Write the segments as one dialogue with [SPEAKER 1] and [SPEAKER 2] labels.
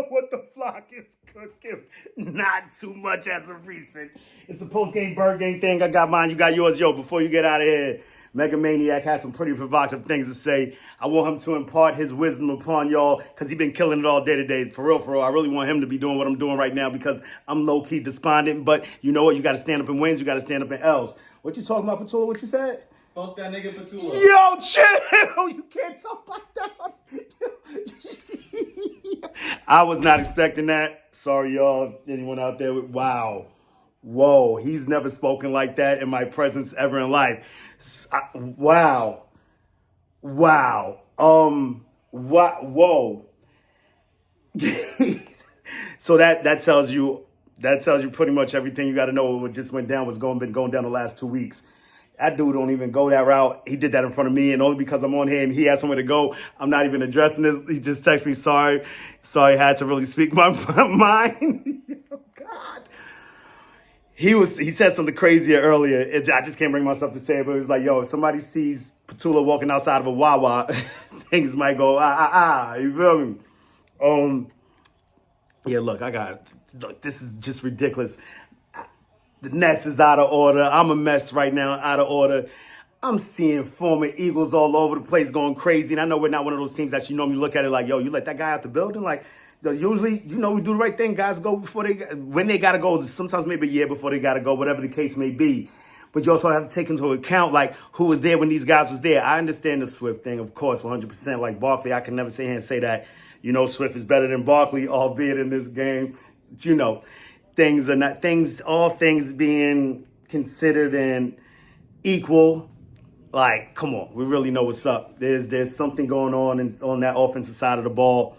[SPEAKER 1] What the flock is cooking? Not too much as of recent. It's a post-game BIRDGANG thing. I got mine, you got yours. Yo, before you get out of here, Mega Maniac has some pretty provocative things to say. I want him to impart his wisdom upon y'all because he's been killing it all day today. For real. I really want him to be doing what I'm doing right now because I'm low-key despondent. But you know what? You got to stand up in wins. You got to stand up in L's. What you talking about, Patullo? What you said?
[SPEAKER 2] Fuck that nigga Patullo.
[SPEAKER 1] Yo, chill! You can't talk like that. I was not expecting that. Sorry, y'all. Anyone out there? Wow. Whoa. He's never spoken like that in my presence ever in life. Wow. Wow. What? Whoa. So that tells you pretty much everything you got to know. What just went down was been going down the last 2 weeks. That dude don't even go that route. He did that in front of me, and only because I'm on here and he has somewhere to go, I'm not even addressing this. He just texted me, sorry, I had to really speak my mind. Oh, God. He said something crazier earlier. I just can't bring myself to say it, but it was like, yo, if somebody sees Patullo walking outside of a Wawa, things might go, you feel me? Yeah, look, this is just ridiculous. The Nets is out of order. I'm a mess right now, out of order. I'm seeing former Eagles all over the place going crazy. And I know we're not one of those teams that you normally look at it like, yo, you let that guy out the building? Like, usually, we do the right thing. Guys go when they got to go. Sometimes maybe a year before they got to go, whatever the case may be. But you also have to take into account, like, who was there when these guys was there. I understand the Swift thing, of course, 100%. Like Barkley, I can never sit here and say that, Swift is better than Barkley, albeit in this game, all things being considered and equal. Like, come on, we really know what's up. There's something going on that offensive side of the ball.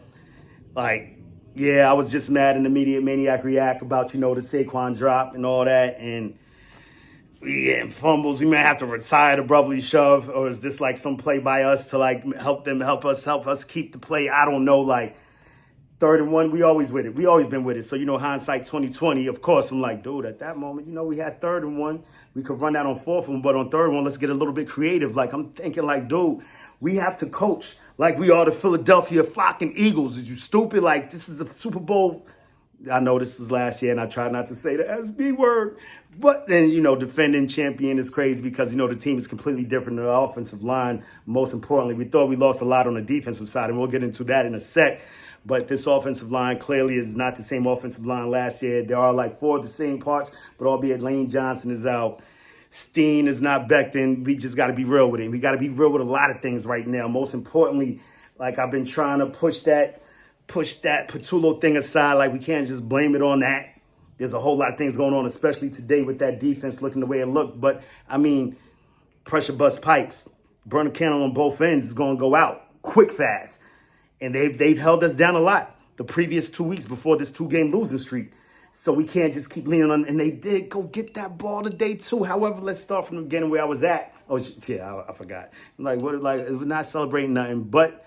[SPEAKER 1] Like, yeah, I was just mad in immediate maniac react about, the Saquon drop and all that. And we getting fumbles. We may have to retire the brotherly shove. Or is this like some play by us to like help us keep the play? I don't know. Like, 3rd and 1, we always with it. We always been with it. So, hindsight 2020, of course, I'm like, dude, at that moment, we had 3rd and 1. We could run that on 4th one, but on 3rd one, let's get a little bit creative. Like, I'm thinking like, dude, we have to coach like we are the Philadelphia fucking Eagles. Is you stupid? Like, this is a Super Bowl. I know this is last year, and I try not to say the SB word. But then, defending champion is crazy because, the team is completely different. The offensive line, most importantly, we thought we lost a lot on the defensive side, and we'll get into that in a sec. But this offensive line clearly is not the same offensive line last year. There are like 4 of the same parts, but albeit Lane Johnson is out. Steen is not Becton. We just got to be real with him. We got to be real with a lot of things right now. Most importantly, like I've been trying to push that Patullo thing aside. Like we can't just blame it on that. There's a whole lot of things going on, especially today with that defense looking the way it looked. But, pressure bust pipes. Burn a candle on both ends is going to go out quick, fast. And they've held us down a lot the previous 2 weeks before this 2-game losing streak. So we can't just keep leaning on. And they did go get that ball today too. However, let's start from the beginning where I was at. Oh, yeah, I forgot. We're not celebrating nothing but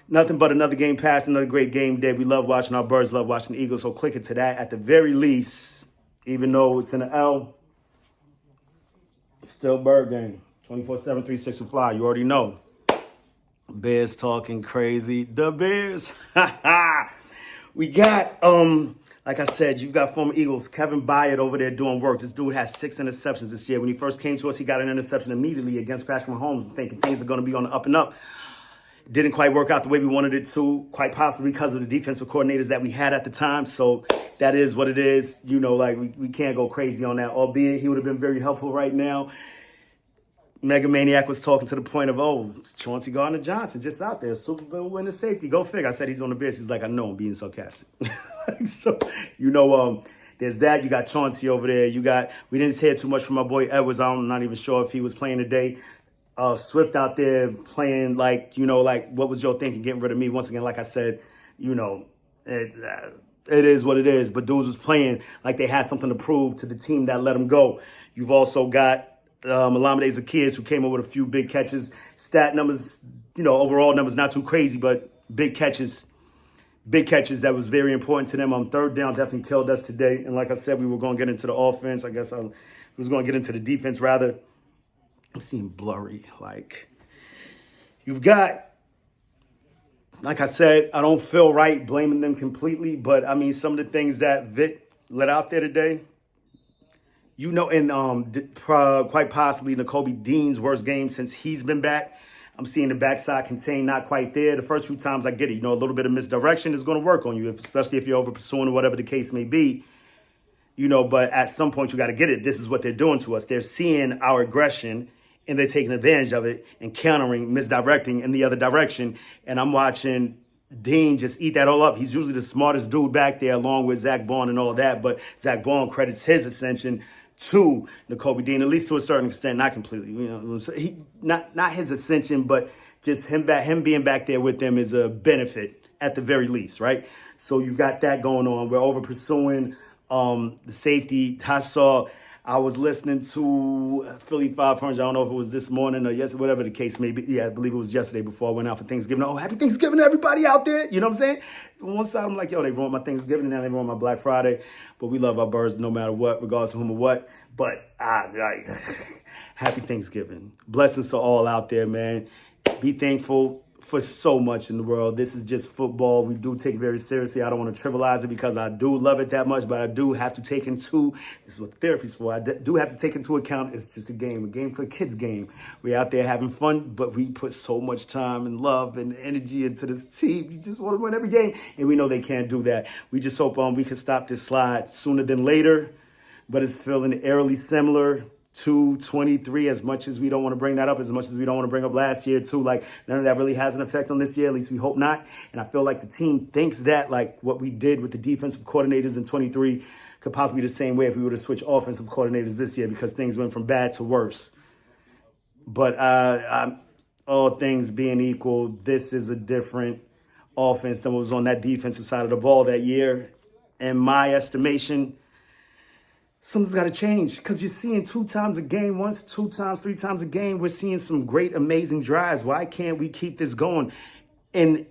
[SPEAKER 1] another game pass, another great game day. We love watching our Birds, love watching the Eagles. So click it to that at the very least, even though it's in the L, it's still BIRDGANG. 24/7, 365. You already know. Bears talking crazy. The Bears. We got, like I said, you've got former Eagles, Kevin Byard over there doing work. This dude has 6 interceptions this year. When he first came to us, he got an interception immediately against Patrick Mahomes, thinking things are going to be on the up and up. Didn't quite work out the way we wanted it to, quite possibly because of the defensive coordinators that we had at the time. So that is what it is. We can't go crazy on that, albeit he would have been very helpful right now. Mega Maniac was talking to the point of, Chauncey Gardner-Johnson just out there, Super Bowl winner safety. Go figure. I said he's on the Bears. He's like, I know, I'm being sarcastic. So, there's that. You got Chauncey over there. We didn't hear too much from my boy Edwards. I'm not even sure if he was playing today. Swift out there playing what was your thinking getting rid of me? Once again, like I said, it is what it is. But dudes was playing like they had something to prove to the team that let them go. You've also got Olamide Zaccheaus, who came up with a few big catches. Stat numbers, overall numbers not too crazy, but big catches that was very important to them. On 3rd down, definitely killed us today. And like I said, we were going to get into the offense. I guess I was going to get into the defense rather. I'm seeing blurry. Like, you've got Like I said, I don't feel right blaming them completely, but I mean, some of the things that Vic let out there today, and quite possibly Nakobe Dean's worst game since he's been back. I'm seeing the backside contain not quite there. The first few times I get it, a little bit of misdirection is going to work on you, especially if you're over pursuing or whatever the case may be. But at some point you got to get it. This is what they're doing to us. They're seeing our aggression and they're taking advantage of it and countering, misdirecting in the other direction. And I'm watching Dean just eat that all up. He's usually the smartest dude back there along with Zach Bond and all that. But Zach Bond credits his ascension to Nakobe Dean, at least to a certain extent, not completely. Not his ascension, but just him being back there with them is a benefit at the very least, right? So you've got that going on. We're over pursuing the safety. I was listening to Philly 500. I don't know if it was this morning or yesterday, whatever the case may be. Yeah, I believe it was yesterday before I went out for Thanksgiving. Oh, happy Thanksgiving to everybody out there. You know what I'm saying? On one side, I'm like, yo, they ruined my Thanksgiving, and now they ruined my Black Friday. But we love our birds no matter what, regardless of whom or what. But happy Thanksgiving. Blessings to all out there, man. Be thankful for so much in the world. This is just football. We do take it very seriously. I don't want to trivialize it because I do love it that much, but I do have to take into, this is what therapy's for, I do have to take into account it's just a game for a kid's game. We're out there having fun, but we put so much time and love and energy into this team. You just want to win every game, and we know they can't do that. We just hope we can stop this slide sooner than later, but it's feeling eerily similar to 23, as much as we don't want to bring that up, as much as we don't want to bring up last year too. Like, none of that really has an effect on this year, at least we hope not. And I feel like the team thinks that, like what we did with the defensive coordinators in 23 could possibly be the same way if we were to switch offensive coordinators this year, because things went from bad to worse. But all things being equal, this is a different offense than what was on that defensive side of the ball that year. In my estimation, something's got to change, because you're seeing 2 times a game, once, 2 times, 3 times a game. We're seeing some great, amazing drives. Why can't we keep this going? In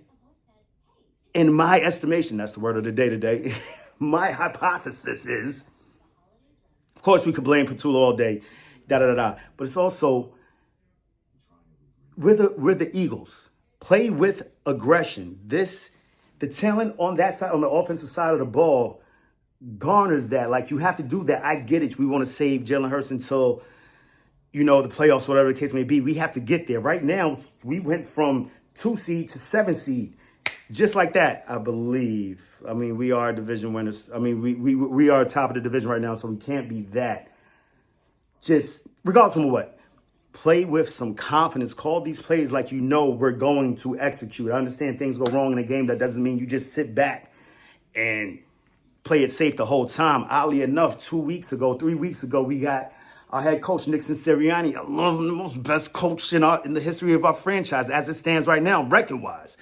[SPEAKER 1] my estimation, that's the word of the day today. My hypothesis is, of course, we could blame Patullo all day, but it's also, we're the Eagles. Play with aggression. The talent on that side, on the offensive side of the ball, garners that. Like, you have to do that. I get it. We want to save Jalen Hurts until, the playoffs, whatever the case may be. We have to get there. Right now, we went from 2 seed to 7 seed. Just like that, I believe. I mean, we are division winners. I mean, we are top of the division right now, so we can't be that. Just, regardless of what, play with some confidence. Call these plays like we're going to execute. I understand things go wrong in a game. That doesn't mean you just sit back and play it safe the whole time. Oddly enough, 3 weeks ago, we got our head coach, Nick Sirianni. I love him, the most best coach in the history of our franchise, as it stands right now, record-wise.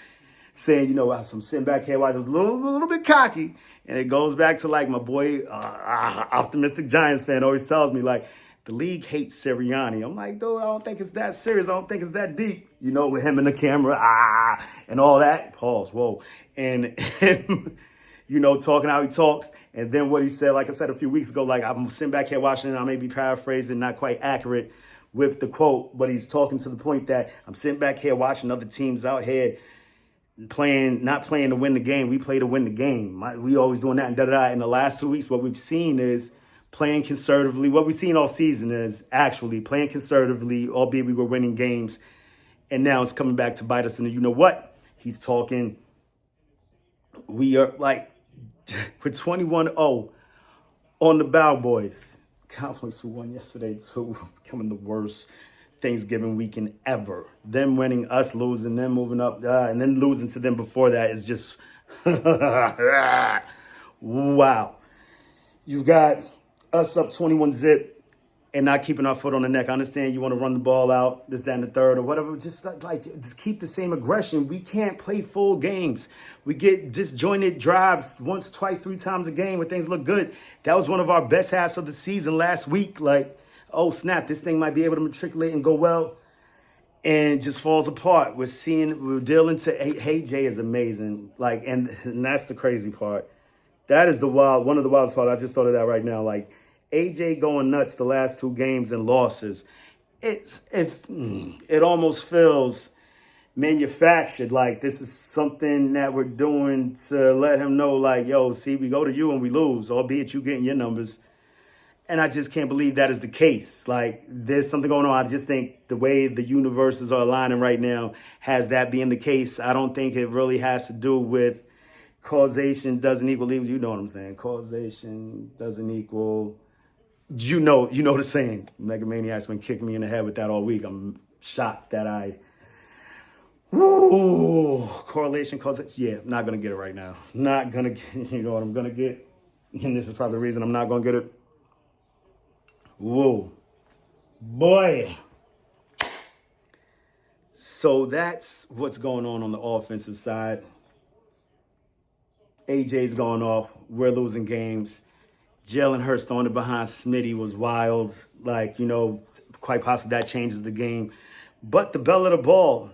[SPEAKER 1] Saying, I'm sitting back here, I was a little bit cocky. And it goes back to, like, my boy, optimistic Giants fan always tells me, like, the league hates Sirianni. I'm like, dude, I don't think it's that serious. I don't think it's that deep. With him in the camera, and all that. Pause, whoa. And talking how he talks. And then what he said, like I said a few weeks ago, like, I'm sitting back here watching it. I may be paraphrasing, not quite accurate with the quote, but he's talking to the point that I'm sitting back here watching other teams out here not playing to win the game. We play to win the game. We always doing that and da-da-da. In the last 2 weeks, what we've seen is playing conservatively. What we've seen all season is actually playing conservatively, albeit we were winning games. And now it's coming back to bite us. And you know what? He's talking. We are like, we're 21-0 on the Cowboys. Cowboys who won yesterday too, becoming the worst Thanksgiving weekend ever. Them winning, us losing, them moving up, and then losing to them before that is just wow. You've got us up 21-0 and not keeping our foot on the neck. I understand you want to run the ball out, this, that, and the third, or whatever. Just keep the same aggression. We can't play full games. We get disjointed drives once, twice, 3 times a game when things look good. That was one of our best halves of the season last week. Like, oh, snap, this thing might be able to matriculate and go well, and just falls apart. We're dealing to, hey, Jay is amazing. Like, and that's the crazy part. That is one of the wildest part. I just thought of that right now. Like, AJ going nuts the last 2 games and losses. It almost feels manufactured. Like, this is something that we're doing to let him know, like, yo, see, we go to you and we lose, albeit you getting your numbers. And I just can't believe that is the case. Like, there's something going on. I just think the way the universes are aligning right now has that being the case. I don't think it really has to do with causation doesn't equal evil. You know what I'm saying? Causation doesn't equal. You know the saying. Mega Maniac's been kicking me in the head with that all week. I'm shocked that correlation, causation. Yeah, I'm not going to get it right now. Not going to get, you know what I'm going to get? And this is probably the reason I'm not going to get it. Whoa. Boy. So that's what's going on the offensive side. AJ's going off. We're losing games. Jalen Hurts throwing it behind Smitty was wild. Like, quite possibly that changes the game. But the bell of the ball,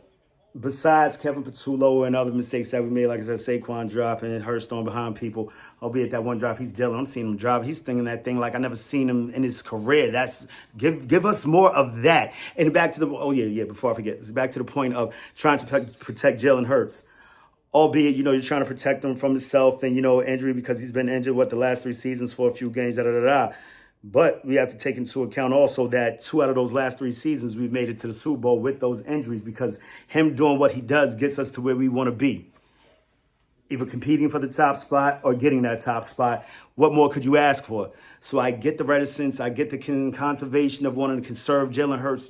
[SPEAKER 1] besides Kevin Patullo and other mistakes that we made, like I said, Saquon dropping and Hurts throwing behind people, albeit that one drop he's dealing. I'm seeing him drop. He's thinking that thing like I never seen him in his career. That's give us more of that. And back to before I forget, it's back to the point of trying to protect Jalen Hurts. Albeit, you're trying to protect him from himself and, injury because he's been injured, the last 3 seasons for a few games, But we have to take into account also that 2 out of those last 3 seasons, we've made it to the Super Bowl with those injuries because him doing what he does gets us to where we want to be. Either competing for the top spot or getting that top spot. What more could you ask for? So I get the reticence. I get the conservation of wanting to conserve Jalen Hurts,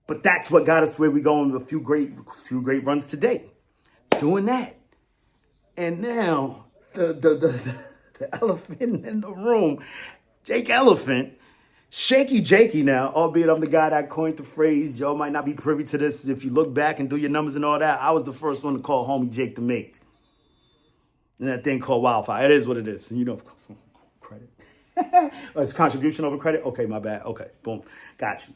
[SPEAKER 1] But that's what got us where we going with a few great runs today. Doing that. And now the elephant in the room, Jake Elephant, Shaky Jakey now, albeit I'm the guy that coined the phrase. Y'all might not be privy to this. If you look back and do your numbers and all that, I was the first one to call homie Jake the Make. And that thing called Wildfire. It is what it is. And of course, credit. It's contribution over credit? Okay, my bad. Okay, boom. Got you.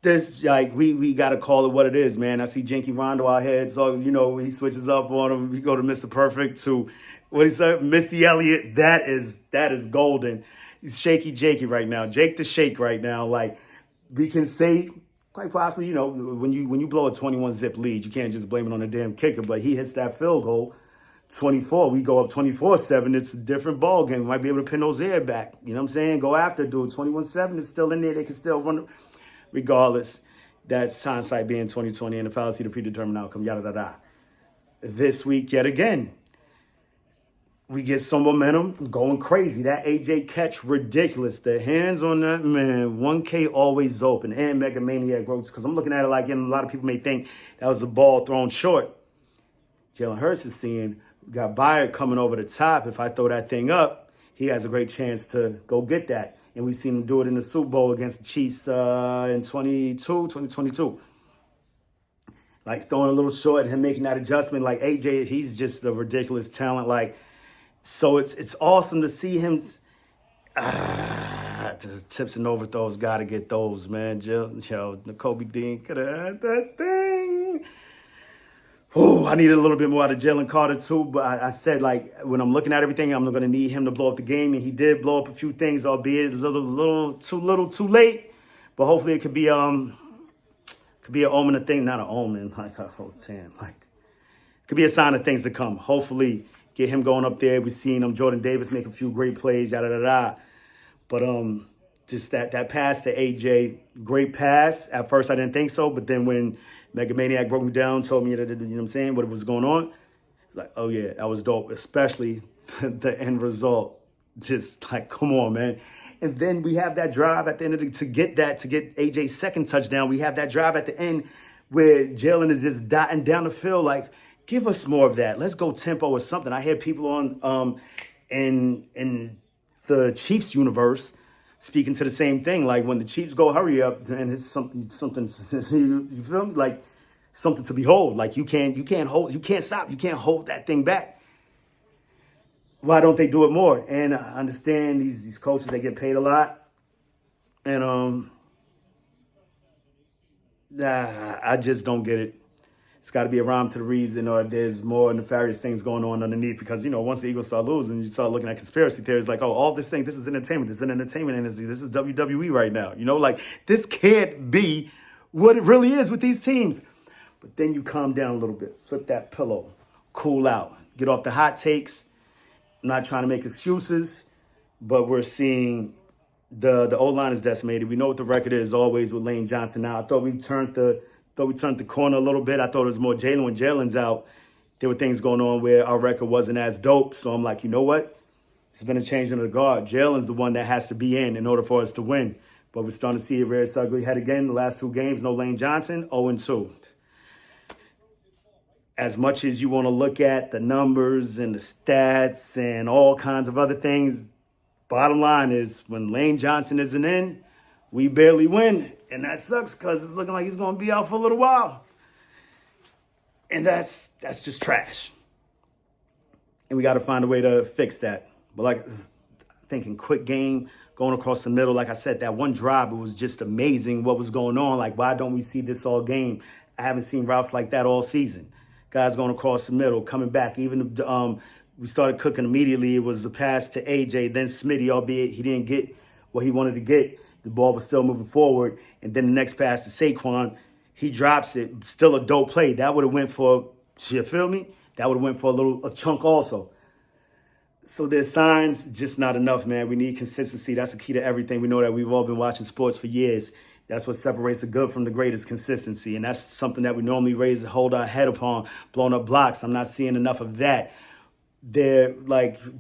[SPEAKER 1] This, we got to call it what it is, man. I see Jinky Rondo out here. So, he switches up on him. We go to Mr. Perfect to, what he said, Missy Elliott. That is golden. He's Shaky Jakey right now. Jake the Shake right now. Like, we can say, quite possibly, when you blow a 21-zip lead, you can't just blame it on the damn kicker. But he hits that field goal, 24. We go up 24-7. It's a different ball game. We might be able to pin those air back. You know what I'm saying? Go after, dude. 21-7 is still in there. They can still run. Regardless, that's hindsight being 2020 and the fallacy to predetermined outcome, This week, yet again, we get some momentum going crazy. That AJ catch, ridiculous. The hands on that man, 1K always open. And Mega Maniac wrote, because I'm looking at it like, and a lot of people may think that was a ball thrown short. Jalen Hurts is seeing, we got Byard coming over the top. If I throw that thing up, he has a great chance to go get that. And we've seen him do it in the Super Bowl against the Chiefs in 2022. Like throwing a little short and him making that adjustment. Like AJ, he's just a ridiculous talent. Like, so it's awesome to see him. The tips and overthrows, got to get those, man. N'Kobe Dean could have had that thing. Oh, I needed a little bit more out of Jalen Carter too, but I said, like, when I'm looking at everything, I'm going to need him to blow up the game, and he did blow up a few things, albeit a little too late. But hopefully, it could be an omen of thing, not an omen, like it could be a sign of things to come. Hopefully, get him going up there. We've seen Jordan Davis make a few great plays, But just that pass to AJ, great pass. At first, I didn't think so, but then when Mega Maniac broke me down, told me that, what was going on, it's like, oh yeah, that was dope, especially the end result. Just like, come on, man. And then we have that drive at the end to get AJ's second touchdown. We have that drive at the end where Jalen is just dotting down the field. Like, give us more of that. Let's go tempo or something. I hear people on in the Chiefs universe speaking to the same thing. Like when the Chiefs go hurry up, and it's something you feel me? Like something to behold. Like you can't stop, you can't hold that thing back. Why don't they do it more? And I understand these coaches, they get paid a lot. And I just don't get it. It's got to be a rhyme to the reason, or there's more nefarious things going on underneath. Because, once the Eagles start losing, you start looking at conspiracy theories like, oh, all this is entertainment. This is an entertainment industry. This is WWE right now. Like, this can't be what it really is with these teams. But then you calm down a little bit, flip that pillow, cool out, get off the hot takes. I'm not trying to make excuses, but we're seeing the O-line is decimated. We know what the record is always with Lane Johnson now. I thought we turned the corner a little bit. I thought it was more Jalen. When Jalen's out, there were things going on where our record wasn't as dope. So I'm like, you know what? It's been a change in the guard. Jalen's the one that has to be in order for us to win. But we're starting to see it rear its ugly head again. The last 2 games, no Lane Johnson, 0-2. As much as you want to look at the numbers and the stats and all kinds of other things, bottom line is when Lane Johnson isn't in, we barely win. And that sucks because it's looking like he's going to be out for a little while. And that's just trash. And we got to find a way to fix that. But like thinking quick game, going across the middle, like I said, that one drive, it was just amazing what was going on. Like, why don't we see this all game? I haven't seen routes like that all season. Guys going across the middle, coming back. Even we started cooking immediately. It was a pass to AJ, then Smitty, albeit he didn't get what he wanted to get. The ball was still moving forward. And then the next pass to Saquon, he drops it. Still a dope play. That would have went for, you feel me? That would have went for a chunk also. So there's signs, just not enough, man. We need consistency. That's the key to everything. We know that we've all been watching sports for years. That's what separates the good from the great is consistency. And that's something that we normally hold our head upon, blowing up blocks. I'm not seeing enough of that. They're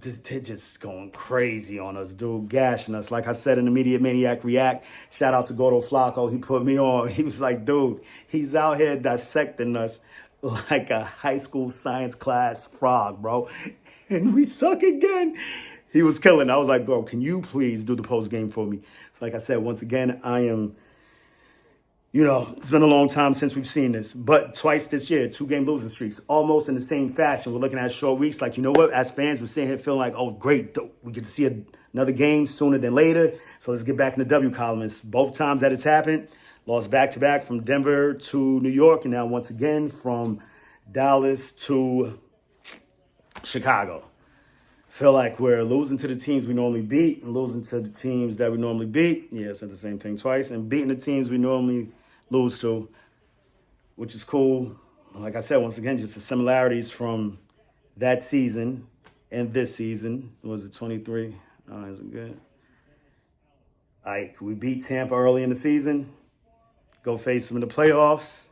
[SPEAKER 1] just going crazy on us, dude, gashing us. Like I said in Immediate Maniac React, shout out to Gordo Flacco. He put me on. He was like, dude, he's out here dissecting us like a high school science class frog, bro. And we suck again. He was killing. I was like, bro, can you please do the post game for me? It's like I said, once again, I am, it's been a long time since we've seen this. But twice this year, 2-game losing streaks, almost in the same fashion. We're looking at short weeks. Like, you know what? As fans, we're sitting here feeling like, oh, great. We get to see another game sooner than later. So let's get back in the W column. It's both times that it's happened. Lost back-to-back from Denver to New York. And now once again from Dallas to Chicago. Feel like we're losing to the teams we normally beat and losing to the teams that we normally beat. Yeah, it's the same thing twice. And beating the teams we normally lose to, which is cool. Like I said, once again, just the similarities from that season and this season. Was it 23? Oh, is it good? Like, we beat Tampa early in the season. Go face them in the playoffs.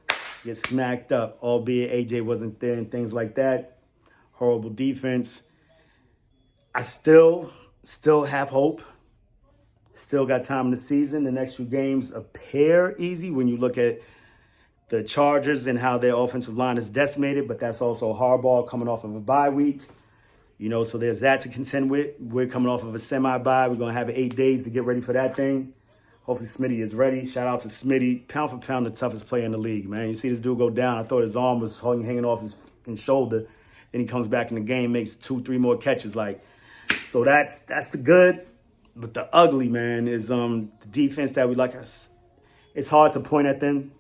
[SPEAKER 1] Get smacked up, albeit AJ wasn't there and things like that. Horrible defense. I still have hope. Still got time in the season. The next few games appear easy when you look at the Chargers and how their offensive line is decimated, but that's also Harbaugh coming off of a bye week. So there's that to contend with. We're coming off of a semi-bye. We're going to have 8 days to get ready for that thing. Hopefully Smitty is ready. Shout out to Smitty. Pound for pound, the toughest player in the league, man. You see this dude go down. I thought his arm was hanging off his shoulder. Then he comes back in the game, makes 2-3 more catches. So that's the good. But the ugly, man, is the defense that we like. It's hard to point at them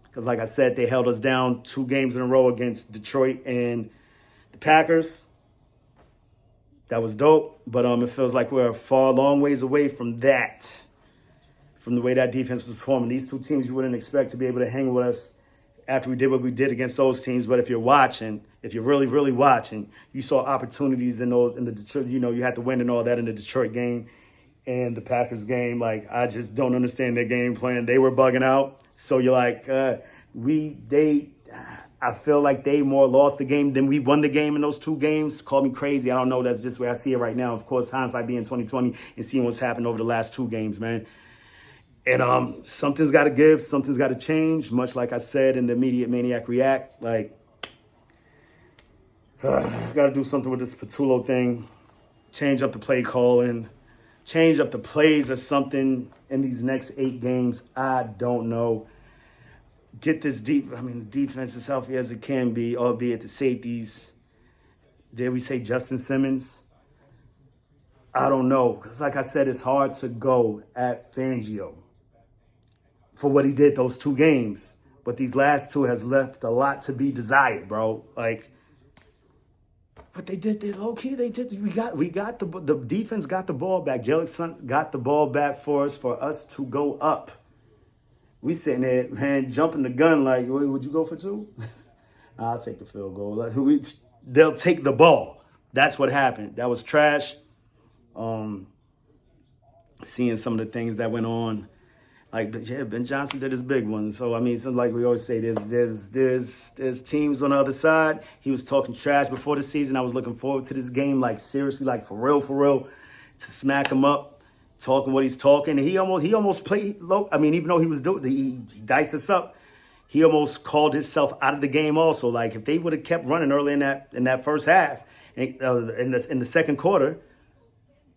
[SPEAKER 1] because, like I said, they held us down 2 games in a row against Detroit and the Packers. That was dope. But it feels like we're a long ways away from that, from the way that defense was performing. These 2 teams you wouldn't expect to be able to hang with us after we did what we did against those teams. But if you're watching, if you're really, really watching, you saw opportunities in the Detroit, you had to win and all that in the Detroit game and the Packers game. Like, I just don't understand their game plan. They were bugging out. So you're like, I feel like they more lost the game than we won the game in those 2 games. Call me crazy. I don't know. That's just where I see it right now. Of course, hindsight being 2020 and seeing what's happened over the last 2 games, man. And something's got to give. Something's got to change. Much like I said in the Immediate Maniac React, got to do something with this Patullo thing. Change up the play calling. Change up the plays or something in these next 8 games. I don't know. Get this deep. The defense as healthy as it can be, albeit the safeties. Did we say Justin Simmons? I don't know. Because like I said, it's hard to go at Fangio for what he did those 2 games. But these last 2 has left a lot to be desired, bro. But they did low-key. We got the defense got the ball back. Jalen got the ball back for us to go up. We sitting there, man, jumping the gun like, would you go for two? I'll take the field goal. They'll take the ball. That's what happened. That was trash. Seeing some of the things that went on. Like, yeah, Ben Johnson did his big one. So, I mean, like we always say, there's teams on the other side. He was talking trash before the season. I was looking forward to this game, like, seriously, like, for real, to smack him up, talking what he's talking. And he almost played low. I mean, even though he diced us up, he almost called himself out of the game also. Like, if they would have kept running early in that first half, in the second quarter,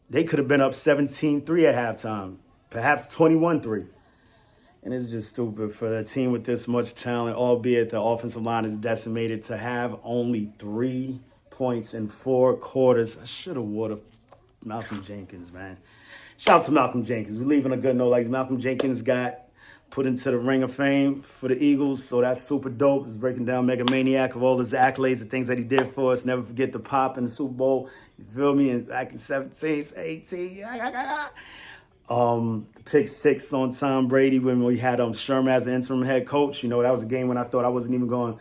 [SPEAKER 1] they could have been up 17-3 at halftime, perhaps 21-3. And it's just stupid for a team with this much talent, albeit the offensive line is decimated, to have only 3 points in 4 quarters. I should have would Malcolm Jenkins, man. Shout out to Malcolm Jenkins. We're leaving a good note. Like, Malcolm Jenkins got put into the Ring of Fame for the Eagles, so that's super dope. He's breaking down Mega Maniac of all his accolades, the things that he did for us. Never forget the pop in the Super Bowl. You feel me? And back in 17, 18. The pick 6 on Tom Brady when we had Sherman as the interim head coach. You know, that was a game when I thought I wasn't even going to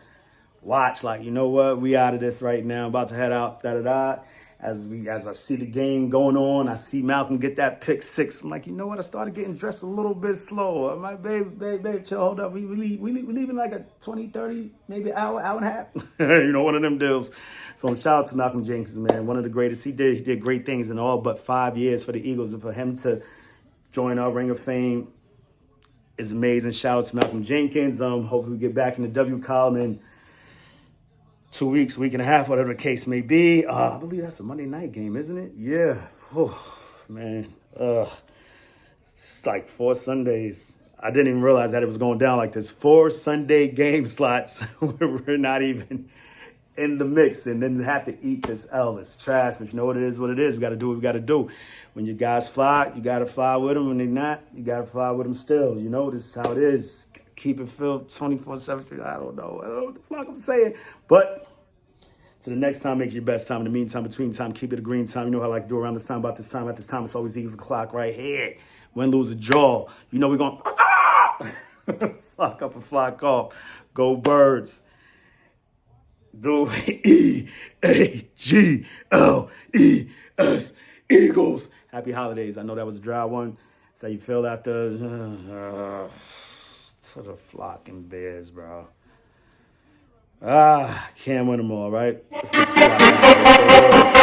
[SPEAKER 1] watch. Like, you know what? We out of this right now. About to head out. As I see the game going on, I see Malcolm get that pick 6. I'm like, you know what? I started getting dressed a little bit slower. I'm like, babe, chill, hold up. We leaving like a 20, 30, maybe hour and a half. You know, one of them deals. So shout out to Malcolm Jenkins, man. One of the greatest. He did great things in all but 5 years for the Eagles. And for him to join our Ring of Fame is amazing. Shout out to Malcolm Jenkins. Hopefully we get back in the W column in 2 weeks, week and a half, whatever the case may be. I believe that's a Monday night game, isn't it? Yeah. Oh, man. It's like 4 Sundays. I didn't even realize that it was going down like this. 4 Sunday game slots where we're not even in the mix, and then have to eat this L. It's trash, but you know what it is, We got to do what we got to do. When your guys fly, you got to fly with them. When they're not, you got to fly with them still. You know, this is how it is. Keep it filled 24/7. I don't know what the fuck I'm saying. But to the next time, make it your best time. In the meantime, between time, keep it a green time. You know how I like to do around this time, about this time. At this time, it's always Eagles o'clock right here. Win, lose, or draw. You know we're going flock up and flock off. Go Birds. Do EAGLES. Eagles. Happy holidays. I know that was a dry one. So you feel after to the flocking Bears, bro. Can't win them all, right? Let's get the flock.